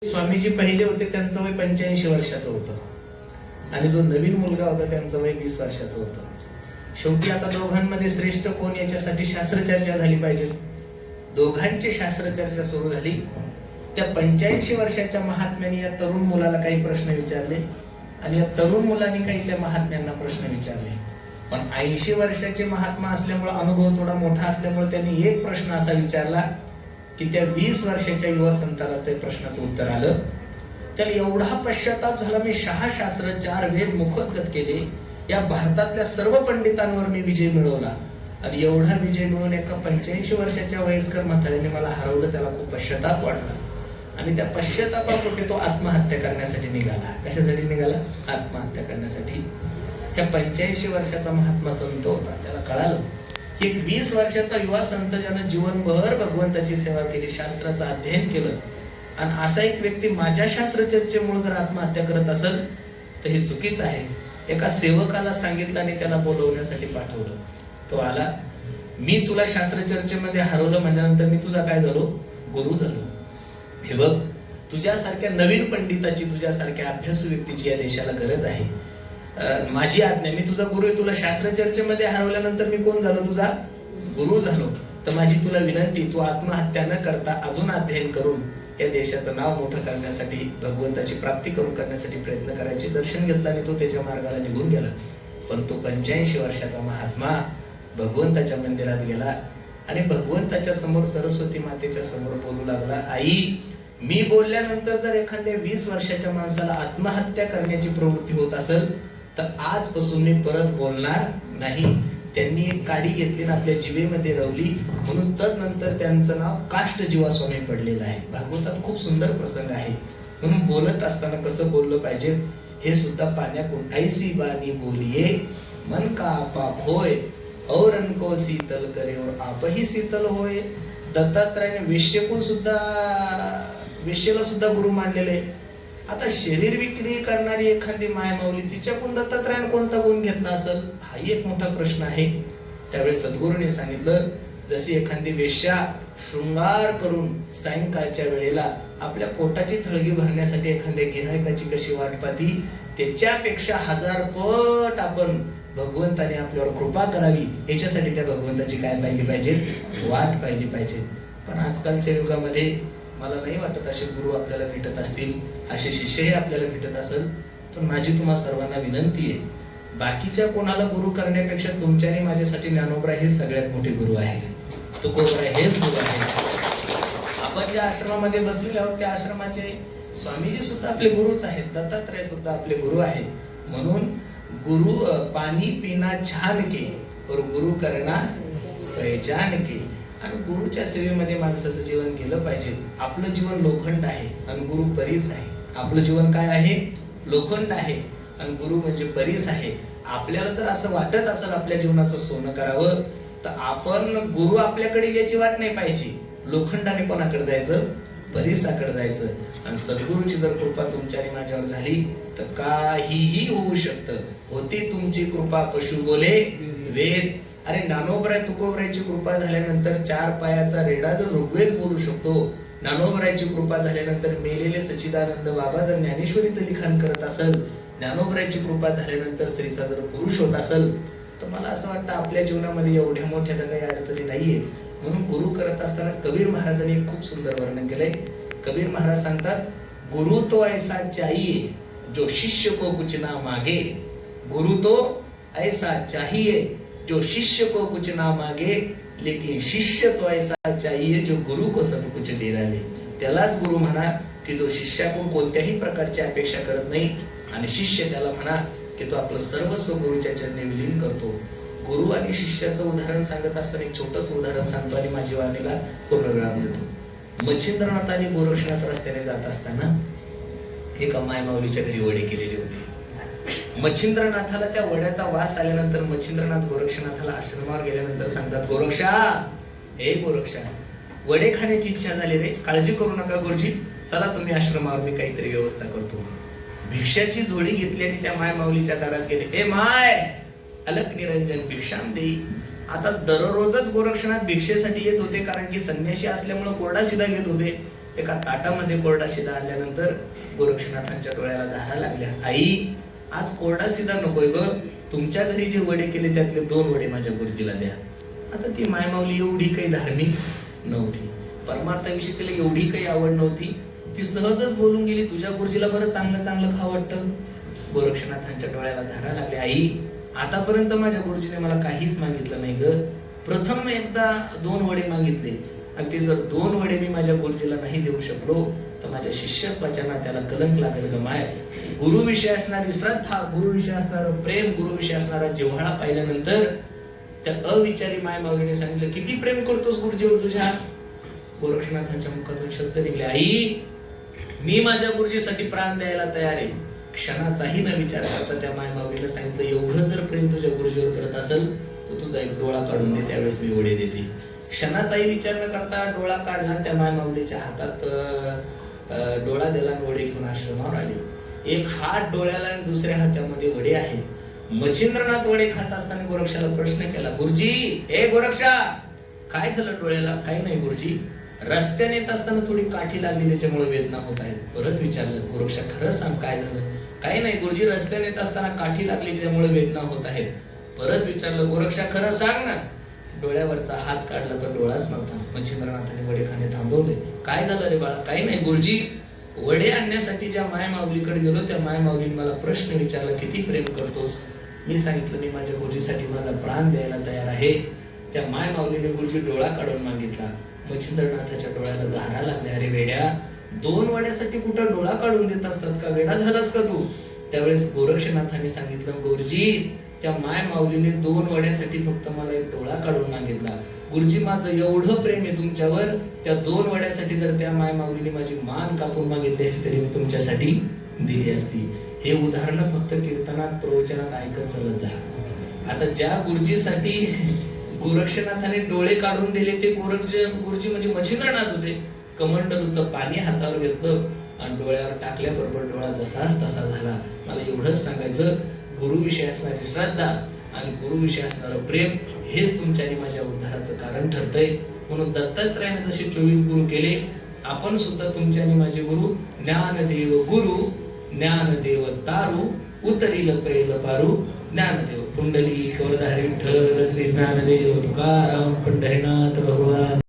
स्वामीजी पहिले होते त्यांचं वय 85 वर्षाचं होतं आणि जो नवीन मुलगा होता त्यांचं वय 20 वर्षाचं होतं. शेवटी आता दोघांमध्ये श्रेष्ठ कोण याच्यासाठी शास्त्रचर्चा झाली पाहिजे. दोघांची शास्त्रचर्चा सुरू झाली. त्या 85 वर्षाच्या महात्म्याने या तरुण मुलाला काही प्रश्न विचारले आणि या तरुण मुलांनी काही त्या महात्म्यांना प्रश्न विचारले. पण 80 वर्षाचे महात्मा असल्यामुळे अनुभव थोडा मोठा असल्यामुळे त्यांनी एक प्रश्न असा विचारला की त्या 20 वर्षाच्या युवा संताला त्या प्रश्नाचं उत्तर आलं. त्याला एवढा पश्चाताप झाला, मी 6 शास्त्र 4 वेद मुखोद्गत केले, या भारतातल्या सर्व पंडितांवर मी विजय मिळवला आणि एवढा विजय मिळवून एका 85 वर्षाच्या वयस्कर म्हाताऱ्याने मला हरवलं. त्याला खूप पश्चाताप वाटला आणि त्या पश्चातापापोटी तो आत्महत्या करण्यासाठी निघाला. कशासाठी निघाला? आत्महत्या करण्यासाठी. त्या 85 वर्षाचा महात्मा संत होता. त्याला कळालं की एक 20 वर्षाचा युवा संत ज्यानं जीवनभर भगवंताची सेवा केली, शास्त्राचं अध्ययन केलं, आणि असा एक व्यक्ती माझ्या शास्त्रचर्चेमुळे जर आत्महत्या करत असेल तर हे चुकीचं आहे. एका सेवकाला सांगितलं आणि त्याला बोलवण्यासाठी पाठवलं. तो आला. मी तुला शास्त्रचर्चेमध्ये हरवलं म्हणल्यानंतर मी तुझा काय झालो? गुरु झालो. हे बघ, तुझ्यासारख्या नवीन पंडिताची, तुझ्यासारख्या अभ्यासू व्यक्तीची या देशाला गरज आहे. माझी आज्ञा, मी तुझा गुरु आहे. तुला शास्त्रचर्चेमध्ये हरवल्यानंतर मी कोण झालो? तुझा गुरु झालो. तर माझी तुला विनंती, तू आत्महत्या न करता अजून अध्ययन करून या देशाचं नाव मोठं करण्यासाठी, भगवंताची प्राप्ती करून करण्यासाठी प्रयत्न करायचे. दर्शन घेतलं आणि तो त्याच्या मार्गाला निघून गेला. पण तो 85 वर्षाचा महात्मा भगवंताच्या मंदिरात गेला आणि भगवंताच्या समोर, सरस्वती मातेच्या समोर बोलू लागला, आई, मी बोलल्यानंतर जर एखाद्या 20 वर्षाच्या माणसाला आत्महत्या करण्याची प्रवृत्ती होत असेल तर आजपासून मी परत बोलणार नाही. त्यांनी एक काडी घेतली आणि आपल्या जिभेमध्ये रवली, म्हणून तदनंतर त्यांचं नाव काष्ट जीवास्वामी पडलेलं आहे. भागवतात खूप सुंदर प्रसंग आहे. म्हणून बोलत असताना कसं बोललं पाहिजे हे सुद्धा पाण्याकून, ऐसी बानी बोलिये मन का पाप होय और अनको शीतल करे और आपही शीतल होय. दत्तात्रयाने वेश्येला सुद्धा गुरु मानलेले. आता शरीर विक्री करणारी एखादी मायमाऊली, तिच्याकडून दत्तात्रयाने कोणता गुण घेतला असेल, हाही एक मोठा प्रश्न आहे. त्यावेळेस सद्गुरूने सांगितलं, जशी एखादी वेश्या शृंगार करून सायंकाळच्या वेळेला आपल्या पोटाची थळगी भरण्यासाठी एखाद्या गिऱ्हाईकाची कशी वाट पाहती, त्याच्यापेक्षा 1000 पट आपण भगवंताने आपल्यावर कृपा करावी याच्यासाठी त्या भगवंताची काय पाहिली पाहिजे? वाट पाहिली पाहिजे. पण आजकालच्या युगामध्ये मला नाही वाटत असे गुरु आपल्याला भेटत असतील, असे शिष्यही आपल्याला भेटत असेल. पण माझी तुम्हा सर्वांना विनंती आहे, बाकीच्या कोणाला गुरु करण्यापेक्षा तुमच्याने माझ्यासाठी ज्ञानोबराय हे सगळ्यात मोठे गुरु आहे. तुकोबराय हेच गुरु आहे. आपण ज्या आश्रमामध्ये बसलेले आहोत त्या आश्रमाचे स्वामीजी सुद्धा आपले गुरुच आहेत, दत्तात्रय सुद्धा आपले गुरु आहेत. म्हणून गुरु पाणी पिना छान के और गुरु करना पहचान के. आणि गुरुच्या सेवेमध्ये माणसाचं जीवन गेलं पाहिजे. आपलं जीवन लोखंड आहे आणि गुरु परीस आहे. आपलं जीवन काय आहे? लोखंड आहे आणि गुरु म्हणजे परीस आहे. आपल्याला जर असं वाटत असेल आपल्या जीवनाचं सोनं करावं तर आपण गुरु आपल्याकडे याची वाट नाही पाहिजे. लोखंडाने कोणाकडे जायचं? परीसाकडे जायचं. आणि सद्गुरूची जर कृपा तुमच्या आणि माझ्यावर झाली तर काहीही होऊ शकतं. होती तुमची कृपा पशु बोले वेद. अरे ज्ञानोबराय तुकोबरायची कृपा झाल्यानंतर 4 पायाचा रेडा जर ऋग्वेद बोलू शकतो, ज्ञानोबरायची कृपा झाल्यानंतर मेलेले सच्चिदानंद बाबा जर ज्ञानेश्वरीचं लिखाण करत असेल, ज्ञानोबरायची कृपा झाल्यानंतर स्त्रीचा जर पुरुष होत असेल, तर मला असं वाटतं आपल्या जीवनामध्ये एवढ्या मोठ्या काही अडचणी नाहीये. म्हणून गुरु करत असताना कबीर महाराजांनी एक खूप सुंदर वर्णन केलंय. कबीर महाराज सांगतात, गुरु तो ऐसा चाहिए जो शिष्य को कुछ ना मागे. गुरु तो ऐसा चाहिए जो शिष्य को कुछ ना मागे, लेकिन शिष्य तो ऐसा चाहिए जो गुरु को सब कुछ दे डाले. त्यालाच गुरु म्हणा की जो शिष्याकडून कोणत्याही प्रकारची अपेक्षा करत नाही, आणि शिष्य त्याला म्हणा की तो आपलं सर्वस्व गुरुच्या चरणी विलीन करतो. गुरु आणि शिष्याचं उदाहरण सांगत असताना एक छोटंसं उदाहरण सांगतो आणि माझी वाणीला पूर्णविराम देतो. मच्छिंद्रनाथ आणि गोरक्षनाथ रस्त्याने जात असताना एका मायमाऊलीच्या घरी वडे केलेले होते. मच्छिंद्रनाथाला त्या वड्याचा वास आल्यानंतर मच्छिंद्रनाथ गोरक्षनाथाला आश्रमावर गेल्यानंतर सांगतात, गोरक्षा, हे गोरक्षा, वडे खाण्याची इच्छा झाली रे, काळजी करू नका गुरुजी, चला तुम्ही आश्रमावर, मी काहीतरी व्यवस्था करतो. भिक्षाची जोडी घेतली आणि त्या माय माऊलीच्या दारात गेले. ए माय, अलक निरंजन भिक्षाम देई. आता दररोजच गोरक्षनाथ भिक्षेसाठी येत होते, कारण की संन्यासी असल्यामुळे कोरडा शिदा घेत होते. एका ताटामध्ये कोरडा शिदा आणल्यानंतर गोरक्षनाथांच्या डोळ्याला धारा लागल्या. आई, आज कोरडा शिदा नकोय ग, तुमच्या घरी जे वडे केले त्यातले 2 वडे माझ्या गुरुजीला द्या. आता ती मायमाऊली एवढी काही धार्मिक नव्हती, परमार्थाविषयी तिला एवढी काही आवड नव्हती. ती सहजच बोलून गेली, तुझ्या गुरुजीला बरं चांगलं चांगलं खावं वाटतं. गोरक्षनाथांच्या डोळ्याला धारा लागल्या. आई, आतापर्यंत माझ्या गुरुजीने मला काहीच मागितलं नाही ग. प्रथम एकदा 2 वडे मागितले, आणि ते जर 2 वडे मी माझ्या गुरुजीला नाही देऊ शकलो तर माझ्या शिष्यत्वाच्या नात्याला कलंक लागेल ग माय. गुरुविषयी असणारी श्रद्धा, गुरुविषयी असणारं प्रेम, गुरुविषयी असणारा जिव्हाळा पाहिल्यानंतर त्या अविचारी माय माऊलीने सांगितलं, किती प्रेम करतोस गुरुजीवर तुझ्या? गोरक्षनाथांच्या मुखातून शब्द निघले, आई, मी माझ्या गुरुजीसाठी प्राण द्यायला तयार आहे. क्षणाचाही न विचार करता त्या माय माऊलीला सांगितलं, एवढं जर प्रेम तुझ्या गुरुजीवर करत असेल तर तुझा एक डोळा काढून दे, त्यावेळेस मी वडे देते. क्षणाचाही विचार न करता डोळा काढला. त्या माय माऊलीच्या हातात डोळा दिला, वडे घेऊन आश्रमावर आले. एक हात डोळ्याला आणि दुसऱ्या हातामध्ये वडे आहे. मच्छिंद्रनाथ वडे खात असताना गोरक्षाला प्रश्न केला, गुरुजी, ए गोरक्षा, काय झालं डोळ्याला? काही नाही गुरुजी, रस्त्याने येत असताना थोडी काठी लागली, त्याच्यामुळे वेदना होत आहेत. परत विचारलं, गोरक्षा खरंच सांग काय झालं? काही नाही गुरुजी, रस्त्याने येत असताना काठी लागली, त्यामुळे वेदना होत आहेत. परत विचारलं, गोरक्षा खरं सांग ना. डोळ्यावरचा हात काढला तर डोळाच नव्हता. मच्छिंद्रनाथाने वडे खाणे थांबवले. काय झालं रे बाळा? काही नाही गुरुजी, वडे आणण्यासाठी ज्या माय माऊलीकडे गेलो त्या माय माऊलीने मला प्रश्न विचारला, किती प्रेम करतोस? मी सांगितलं, मी माझ्या गुरुजीसाठी माझा प्राण द्यायला तयार आहे. त्या माय माऊलीने गुरुजी डोळा काढून मागितला. मच्छिंद्रनाथाच्या डोळ्याला धारा लागल्या. अरे वेड्या, 2 वड्यासाठी कुठं डोळा काढून देत असतात का? वेडा झालास का तू? त्यावेळेस गोरक्षनाथाने सांगितलं, गुरुजी, त्या माय माऊलीने 2 वड्यासाठी फक्त मला एक डोळा काढून मागितला. गुरुजी, माझं एवढं प्रेम आहे तुमच्यावर, त्या 2 वड्यासाठी जर त्या माय माऊलीने माझी मान कापून मागितली असती तरी मी तुमच्यासाठी दिली असती. हे उदाहरण फक्त कीर्तनात, प्रवचनात ऐकत चालत जा. आता ज्या गुरुजीसाठी गोरक्षनाथाने डोळे काढून दिले ते गुरुजी म्हणजे मच्छिंद्रनाथ होते. कमंडलूचं पाणी हातावर घेतलं आणि डोळ्यावर टाकल्याबरोबर डोळा जसाच तसा झाला. मला एवढंच सांगायचं, गुरुविषयी असणारी श्रद्धा आणि गुरुविषयी असणारं प्रेम हेच तुमच्या आणि माझ्या उद्धाराचं कारण ठरतंय. म्हणून दत्तात्रयाने जसे 24 गुरु केले, आपण सुद्धा तुमच्या आणि माझे गुरु ज्ञानदेव गुरु, ज्ञानदेव तारू, उतरील पैल पारू, ज्ञानदेव पुंडलिक वरदारी विठ्ठल श्री ज्ञानदेव तुकाराम पंढरीनाथ भगवान.